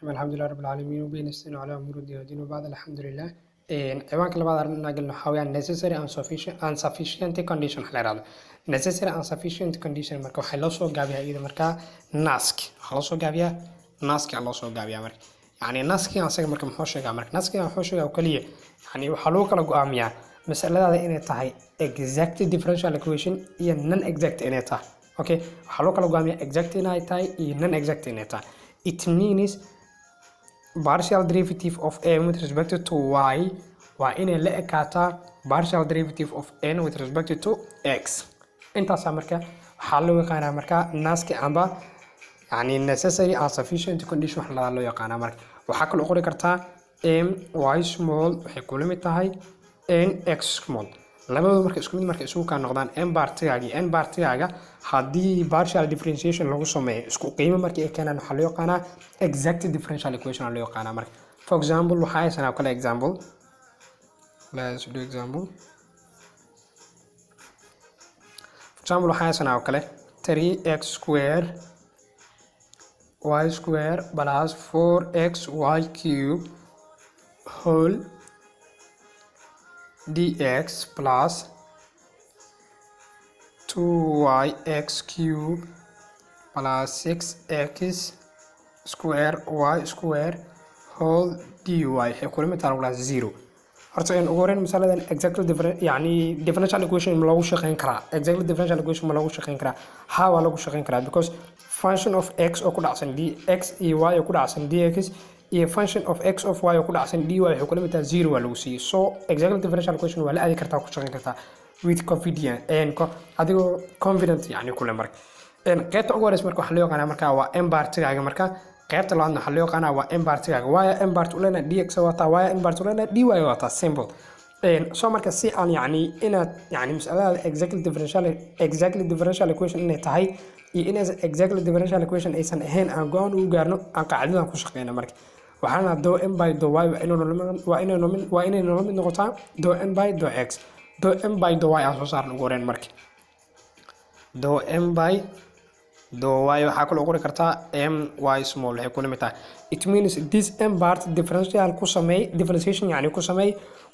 الحمد لله رب العالمين وبنستعين على أمور الدين والدين وبعد الحمد لله. ciwaanka labaad arrin qilna waxa weeyaan necessary and sufficient condition waxa la yiraahdo necessary and sufficient condition marka waxa loo soo gaabiyaa iyada marka nask waxa loo soo gaabiyaa nask loo soo gaabiyaa marka yani naski asaga marka muxuu sheegaa marka naski wuxuu sheegaa kaliya yani waxa loo kala go'aamiyaa mas'alada inay tahay exact differential equation iyo non exact inay tahay okay waxa loo kala go'aamiyaa exact inay tahay iyo non exact inay tahay it means partial derivative of m with respect to y waa inay la ekaataa partial derivative of n with respect to x intaas marka waxa loo yaqaanaa marka naski amba yani necessary and sufficient condition waxa loo yaqaanaa marka waxa kale oo qori kartaa m y small waxay ku lamid tahay n x small labadooda marka isku mid marka isugu ka noqdaan n partiga hadii partial differentiation lagu sameeyo isku qiimo marka ay keenaan waxa loo yaqaanaa exact differential equation loo yaqaanaa marka for example waxa ay sanaa kale example let's do example waxa ay sanaa kale 3x square y square plus 4xy cube whole dx plus 2yx cube plus 6x square y square whole dy waxay ku lamid tahay 0 horta in ugu horreyn masaladan exactly different yani differential equation ma lagu shaqeyn karaa exactly differential equation ma lagu shaqeyn karaa how waa lagu shaqeyn karaa because function of x oo ku dhacsan dx iyo y oo ku dhacsan dx iyo function of x of y oo ku dhacsan dy waxay ku lamid tahay 0 waa lagu siiyay so exactly differential equation waa la aadi kartaa ku shaqeyn kartaa with confidence and adigoo confident yani kule marka qaybta ugu horeysa marka waxa loo yaqaanaa marka waa m partiga marka qaybta labaadna waxa loo yaqaanaa waa m partiga y m part ulena dx wata y m part ulena dy wata simple so marka si aan yani inaad yani mas'alada exactly differential equation inay tahay iyo in exactly differential equation aysan ahayn aan go'aan u gaarno aan qaacidadan ku shaqeynaa marka waxaana do m by do y waa inay noo mid noqotaa do m by do x do m by do y aan soo saarno ugu horreyn marka do m by do y waxaa kaloo qori kartaa m y small waxay ku lamid tahay it means this m part differentiation yani ku sameey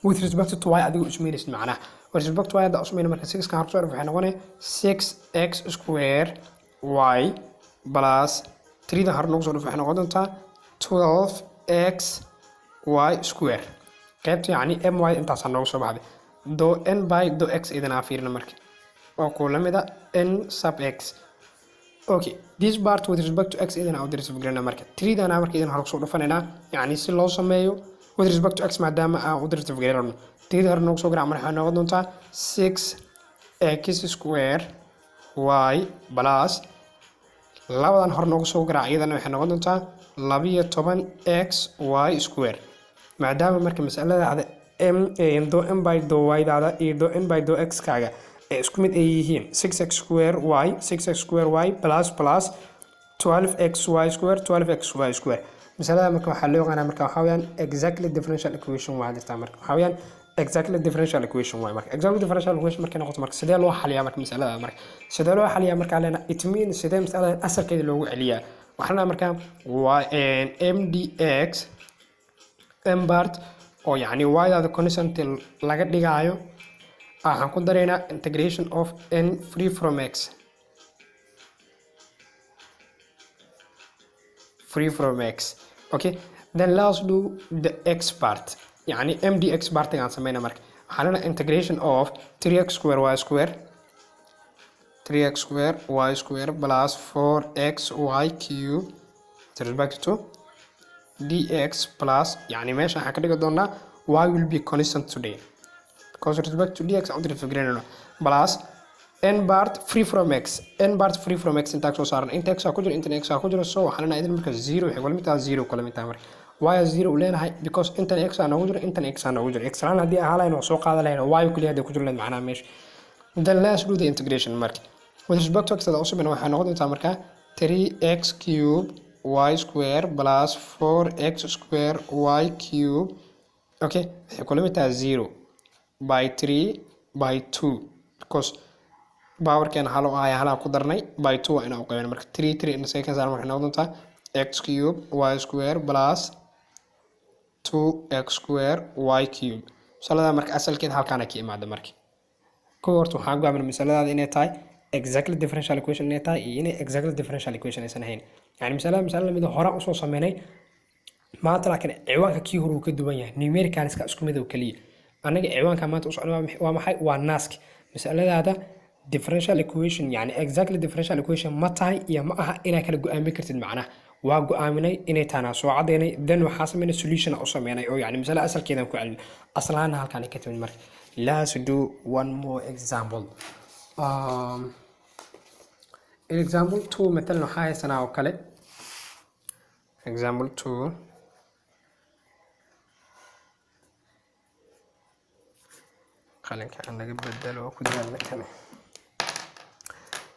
with respect to y adigu ismeynaysid macnaha with respect to y hadda usmeyna marka 6 kan harso waxay noqonay 6x square y plus 3 dan har noqo soo waxay noqon doontaa 12x y square qaybta yani my intaas noogu soo baxday do n by do x idan fiirna marka oo ku lamida n sub x okay this part with respect to x idan aan dirso fikrana marka 3 dan marka idan hor soo dhufanayna yani si loo sameeyo with respect to x maadaama aan u dirso fikrana 3 hor noogu soo garaa marka noqon doontaa 6x square y plus labadan hor noogu soo garaa iyadana waxay noqon doontaa 12x y square maadaama marka mas'alada do m by do y daada iyo do n by do x kaaga ee isku mid ay yihiin 6x square y plus 12x y square 12x y square mas'alada marka waxa loo yaqaanaa marka waxa weeyaan exactly differential equation waa jirtaa marka waxa weeyaan exactly differential equation waa marka exactly differential equation marka noqoto marka sidee loo xaliyaa marka mas'alada marka sidee loo xaliyaa marka leena it means sidee mas'alada asalkeeda loogu celiyaa waxana marka waa mdx m part oo yani y-daada constant laga dhigaayo waxaan ku dareynaa integration of n free from x okay then let's do the x part yani mdx part gaan sameyna marka waxaan leenahay integration of 3x square y square plus 4x y cube with respect to dx plus yani meesha waxaan ka dhigi doonaa y will be constant today because with respect to dx aan u dirifigreynayno plus n part free from x intaas soo saaran inta x ku jiro inta x ku jiro so waxaan leenahay idin marka 0 waxay kula mid tahay 0 kula mid tahay marka y 0 u leenahay because inta x aan ugu jiro inta x aan ugu jiro x laan hadii aan halayno soo qaadan lahayn y kaliya hadii ku jiro leed macnaha meesha then let's do the integration marka with respect to x da usoo waxay noqon doontaa marka 3x cube y square plus 4x square y cube okay waxay kula mid tahay 0 by 3 by 2 because power kan halo ay hala ku darnay by 2 ina u qaybin marka 3 in second sar marka noqon doonta x cube y square plus 2x square y cube masalada marka asalkeed halkaan ka imaado marka كورت waxaan go'aamin masaladaada inay tahay exactly differential equation inay tahay iyo inay exactly differential equation aysan ahayn yani masala mid hore u soo sameynay maanta laakiin ciwaanka kii hore uu ka duwan yahay numericalska isku mid oo kaliya anaga ciwaanka maanta u socdo waa maxay waa nask masaladaada differential equation yani exactly differential equation ma tahay iyo ma aha inaa kala go'aamin kartid macnaha waa go'aaminay inay taana soo cadeynay then waxa sameynay solution u sameynay oo yani masala asalkeedan ku celin aslaana halkaan ka timid marka let's do one more example example 2 مثلا waxa haysanaa oo kale example 2 qalinka aan laga bedelo ku dadaalna kale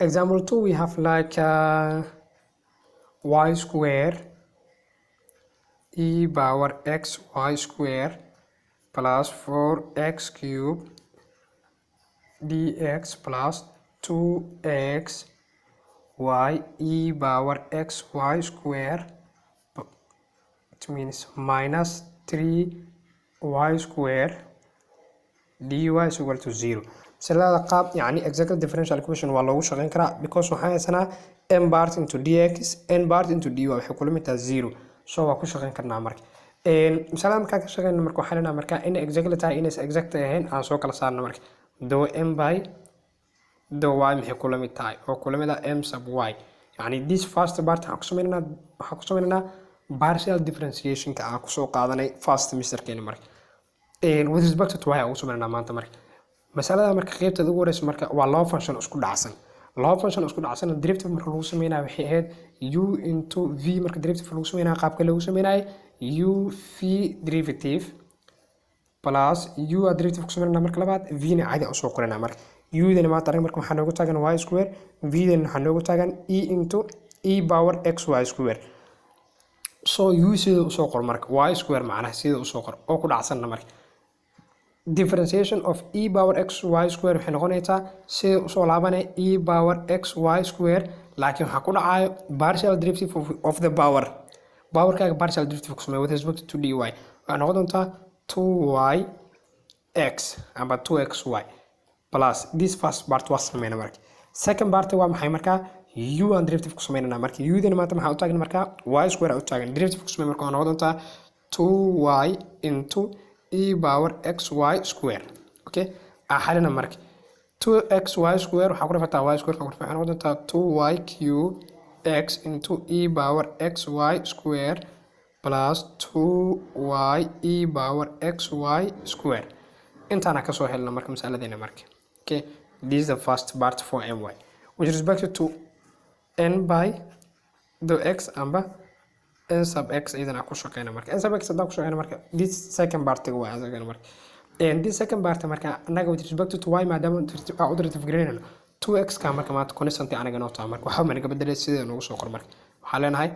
example 2 we have like y square e power x y square plus 4x cube dx plus 2x y e power x y square it means minus 3y square dy is equal to 0 masalada qaab yani exactly differential equation waa loogu shaqeyn karaa because waxaan haysanaa n part into dx n part into dy waxay kula mid tahay 0 so waa ku shaqeyn karnaa marka masalada markaan ka shaqeyno marka waxaan leenahay marka in exactly tahay inay exact ahayn aan soo kala saarno marka do m by do y maxay kula mid tahay oo kula mid ah m sub y yani this first part waxaan ku sameynaa partial differentiation ka aan ku soo qaadanay first semesterkeena marka with respect to y aan ugu sameynaa maanta marka masalada marka qaybteeda ugu horeysa marka waa laba function isku dhacsan laba function isku dhacsan derivative marka lagu sameeynaa waxay ahayd u into v marka derivative lagu sameeynaa qaabka lagu sameeyay u v derivative plus u derivative ku sameeynaa marka labaad v na caadi u soo qoranaa marka u dana maanta arag marka waxaa noogu taagan y square v dana waxaa noogu taagan e into e power x y square so u sida u soo qor marka y square macnaha sida u soo qor oo ku dhacsanna marka differentiation of e power x y square waxay noqonaysaa sida u soo laabanay e power x y square laakiin waxa ku dhacayo partial derivative of the powerkaaga partial derivative ku sameeyo with respect to dy waxay noqon doontaa 2y x ama 2xy plus this first part waa sameynaa marka second part waa maxay marka u and derivative ku sameynaa marka u dana maanta maxaa u taagan marka y square u taagan derivative ku sameeyo marka waxay noqon doontaa 2y into e power xy square okay xalina marka 2xy square waxa ku rafataa y square ka waxay noqon doontaa 2y cube x into e power xy square plus 2y e power xy square intaana ka soo helna marka masaladeena marka okay this is the first part for my with respect to n by the x amba n sub x idana ku shaqeynaa marka n sub x hadaan ku shaqeynaa marka this second part waa asagana marka and this second part marka anaga with respect to y maadaama u derivative gareynayno 2x ka marka maanta constant anaga noo tahay marka waxa ma naga bedelay sida noogu soo qor marka waxaa leenahay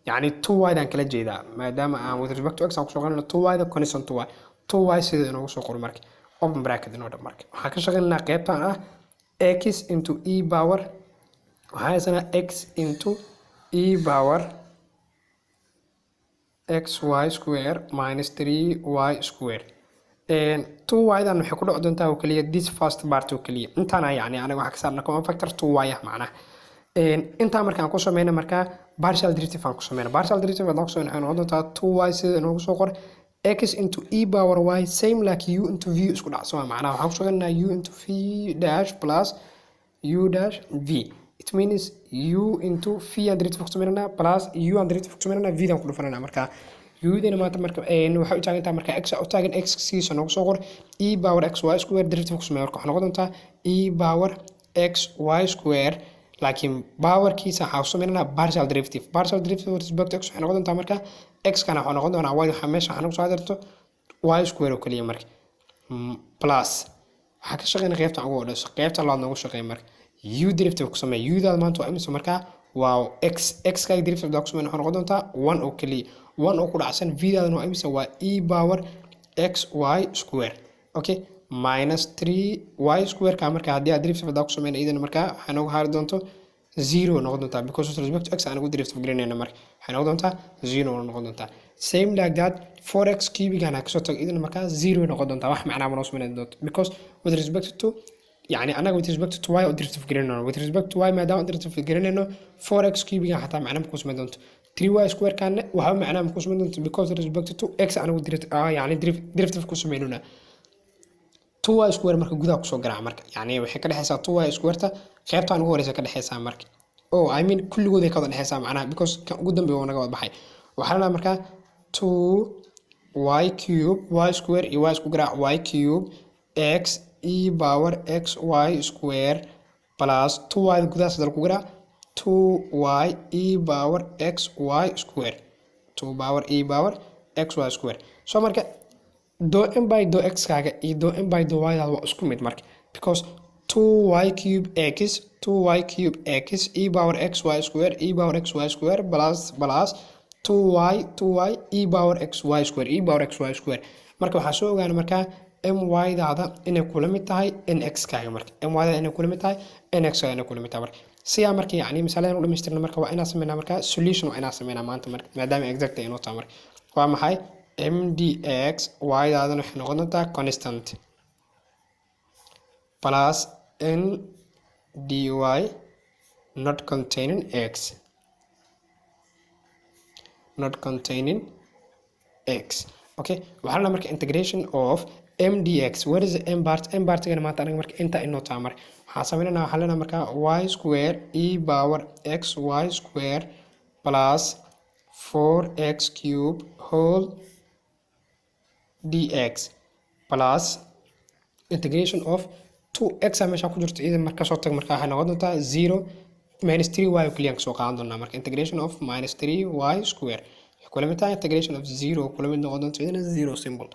yani 2y dan kala jeedaa maadaama aan with respect to x aan ku shaqeynayno 2y da constant y 2y sida noogu soo qor marka open bracket inoo dhan marka waxaan ka shaqeynaa qaybtan ah x into e power waxaa haysanaa x into e power xy square minus 3y square 2y dan waxay ku dhici doontaa oo kaliya this first part oo kaliya intaana yani aniga waxa ka saarna common factor 2y ah macnaha intaa markaan ku sameyna marka partial derivative aan ku sameyna partial derivative aan ku sameyna waxay noqon doontaa 2y sida inoogu soo qor x into e power y same like u into v isku dhacsan macnaha waxaan ku sameynaa u into v dash plus u dash v it means u into v and derivative ku sameynaa plus u and derivative ku sameynaa v dan ku dhufanayna marka u dina maanta marka waxay u taagantaa marka x u taagan x siisa noogu soo qor e power x y square derivative ku sameeyo marka waxay noqon doontaa e power x y square laakiin powerkiisa waxaa ku sameynaa partial derivative with respect to x waxay noqon doontaa marka x kana waxaa noqon doonaa y waxa meesha waxaa soo darto y square oo kaliya marka plus waxaa ka shaqeynaa qaybta ugu horeysa qaybta labaad noogu shaqeeya marka u derivative ku sameeyo u daad maanta waa imisa marka waa x ka derivative da ku sameeyo waxaa noqon doontaa 1 oo kaliya 1 oo ku dhacsan v daadna waa imisa waa e power x y square okay minus 3y square ka marka haddii aad derivative da ku sameeyna idan marka waxaa noogu haari doonto 0 noqon doontaa because with respect to x aan ugu derivative gelinayna marka waxay noqon doontaa 0 noqon doontaa same like that 4x cubic aan ka soo tag idin marka 0 noqon doontaa wax macna ma noo sameyn doonto because with respect to يعني أنا with respect to y derivative gelinayno with respect to y ما دام derivative gelinayno 4x cubic aan حتى macna ma ku sameyn doonto 3y square كان waxa macna ma ku sameyn doonto because with respect to x aan ugu يعني derivative ku sameynona 2y square marka gudaha ku soo garaac marka yani waxay ka dhaxaysaa 2y square ta qaybtan ugu horeysa ka dhaxaysaa marka oh I mean kulligood ay ka wada dhaxaysaa macnaha because kan ugu dambeeyo naga wada baxay waxa la marka 2y cube y square iyo y isku garaac y cube x e power xy square plus 2y gudaha sadal ku garaac 2y e power xy square 2 power e power xy square so marka do m by do x kaaga iyo do m by do y waa isku mid marka because 2y cube x 2y cube x e power xy square e power xy square plus 2y e power xy square e power xy square marka waxaa soo ogaana marka my daada inay kula mid tahay nx kaaga marka my daada inay kula mid tahay nx kaaga inay kula mid tahay marka siyaa marka yani misaaladan u dhamaystirna marka waa inaan sameynaa marka solution waa inaan sameynaa maanta marka maadaama exact ay inoo tahay marka waa maxay mdx y daadana waxay noqon doontaa constant plus n dy not containing x okay waxaa la marka integration of mdx what is the m part gana maanta anaga marka inta inoo tahay marka waxaan sameynaa waxaa leenahay marka y square e power xy square plus 4x cube whole dx plus integration of 2x meesha ku jirto idan marka soo tag marka waxay noqon doontaa 0 minus 3y kaliya ka soo qaadan doonaa marka integration of minus 3y square kula mid tahay integration of 0 kula mid noqon doonto idan 0 symbol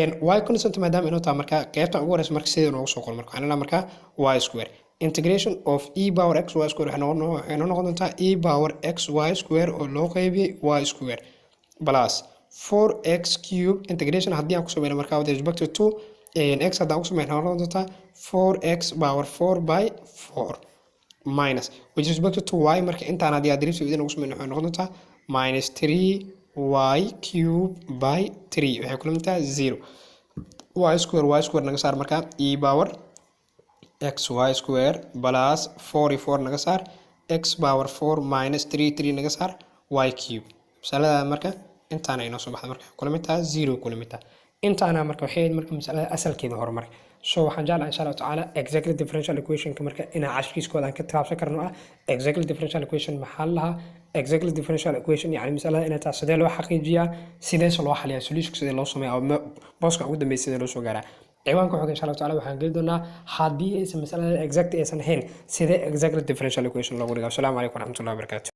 and y constant maadaama inuu tahay marka qaybtan ugu horeysa marka sidoo noogu soo qor marka waxaan marka y square integration of e power xy square waxay noqon doontaa e power xy square oo loo qaybiyay y square plus 4x cube integration haddii aan ku sameeyno marka with respect to 2 x haddaan ku sameeyno waxay noqon doontaa 4x power 4 by 4 minus with respect to y marka intaan haddii aad derivative idin ugu sameeyno waxay noqon doontaa minus 3y cube by 3 waxay kula mid tahay 0 y square naga saar marka e power xy square plus 4 naga saar x power 4 minus 3 naga saar y cube misalada marka intaana inoo soo baxda marka kula mid tahay 0 kula mid tahay intaana marka waxay marka misalada asalkeeda hor marka so waxaan jeclahay insha Allah taala exactly differential equation ka marka ina cashkiiskooda aan ka taabsan karno ah exactly differential equation maxaa laha exactly differential equation yani misalada ina taas sidee loo xaqiijiyaa sidee loo xaliyaa solution sidee loo sameeyaa booska ugu dambeeyay sidee loo soo gaaraa ciwaanka xoog insha Allah taala waxaan geli doonaa haddii aysan misalada exact aysan ahayn sidee exactly differential equation loogu dhigaa. Assalaamu calaykum waraxmatullaahi wabarakaatuh.